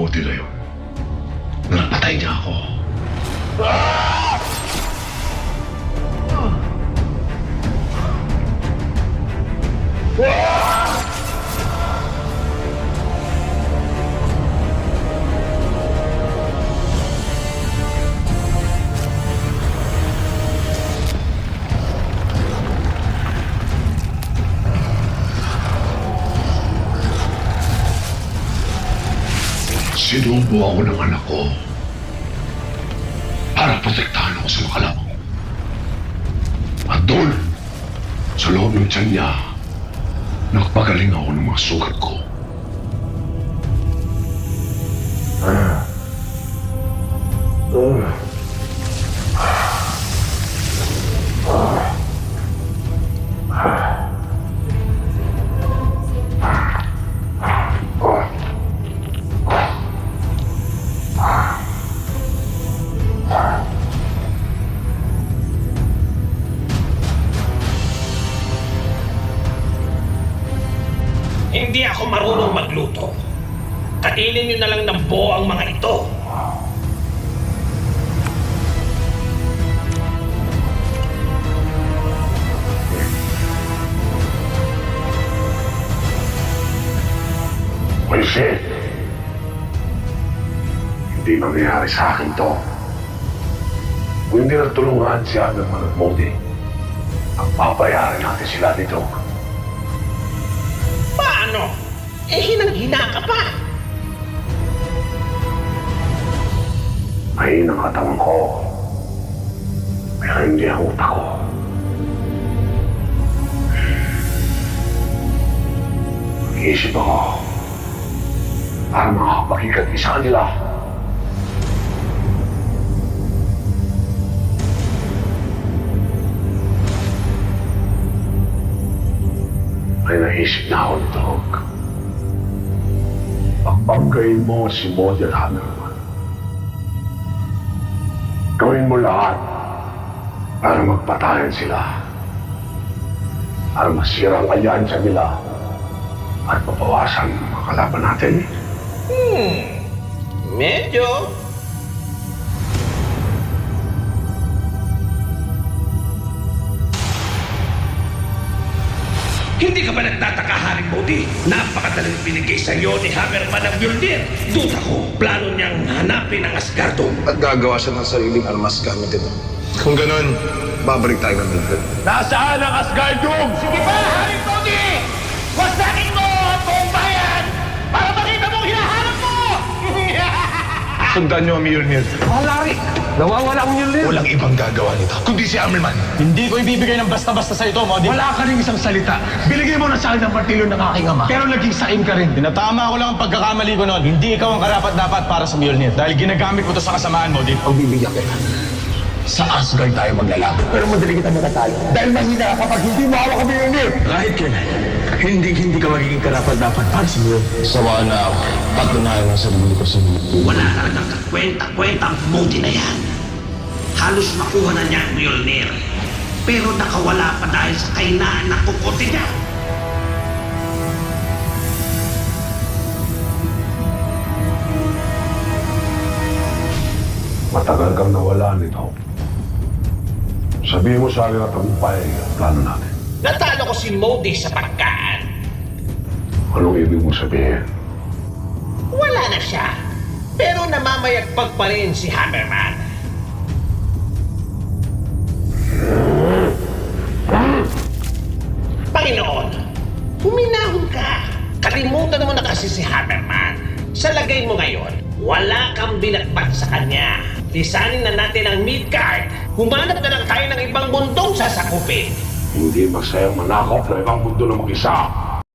Modi na yun. Napatay niya ako. Sinubo ako ng anak ko para protektahan ako sa mga kalaban ko. At doon, sa loob ng tiyan niya, nagpagaling ako ng mga sugat ko. Hindi ako marunong magluto. Kainin nyo na lang ng buo ang mga ito. Bullshit! Hindi mangyayari sa akin to. Kung hindi natulungan si Agarman at Modi, ang papayarin natin sila dito. Paano? Eh, hinang-hina ka pa. Mahina ang katawan ko. Pero hindi ang utak ko. Mag-iisip ako para makakapagiganti sa kanila. May naisip na ako nito, Hog. Pagbanggain mo si Modi at Hammerman. Gawin mo lahat para magpatayan sila. Para masira ang alyansa nila at mabawasan ang mga kalaban natin. Medyo. Hindi ka ba nagtataka, Haring Modi? Napakadaling binigay sa iyo ni Hammerman ng Mjolnir. Duda ko, plano niyang hanapin ang Asgardo. At gagawa siya ng sariling armas gamit ito. Kung ganun, babalik tayo ng Midgard. Nasaan ang Asgardum? Sige pa, Haring Modi! Wasakin mo ang buong bayan para makita mong hinahanap mo! Sundan niyo ang Mjolnir. Malari! Nawawala ang Mjolnir! Walang ibang gagawa nito, kundi si Hammerman. Hindi ko ibibigay ng basta-basta sa ito, Modi. Wala ka rin isang salita. Binigay mo na sa akin ang martilyo ng aking ama. Pero naging saim ka rin. Tinatama ko lang ang pagkakamali ko noon. Hindi ikaw ang karapat-dapat para sa Mjolnir. Dahil ginagamit mo to sa kasamaan, Modi. Ang bibigyan kita. Sa Asgard tayo maglalaban. Pero madali kita matatalo. Dahil mahina ka kapag hindi mo hawak ang Mjolnir. Kahit kailan, hindi ka magiging karapat-dapat para sa Mjolnir. Sawa na ako. Patunayan ang sarili ko sa Mjolnir. Wala talagang kakwenta-kwenta ang Modi na yan. Halos makuha na niya ang Mjolnir. Pero nakawala pa dahil sa kainaan ng kukote niya. Matagal kang nawala nito. Sabihin mo sa akin at tagumpay ang plano natin. Natalo ko si Modi sa pagkaan. Anong ibig mo sabihin? Wala na siya. Pero namamayagpag pa rin si Hammerman. Panginoon, huminahon ka. Kalimutan mo na kasi si Hammerman. Sa lagay mo ngayon, wala kang binatbat sa kanya. Lisanin na natin ang Midgard. Humanap na lang tayo ng ibang mundong sasakupin. Hindi masayang manakop ng ibang mundo na mag-isa.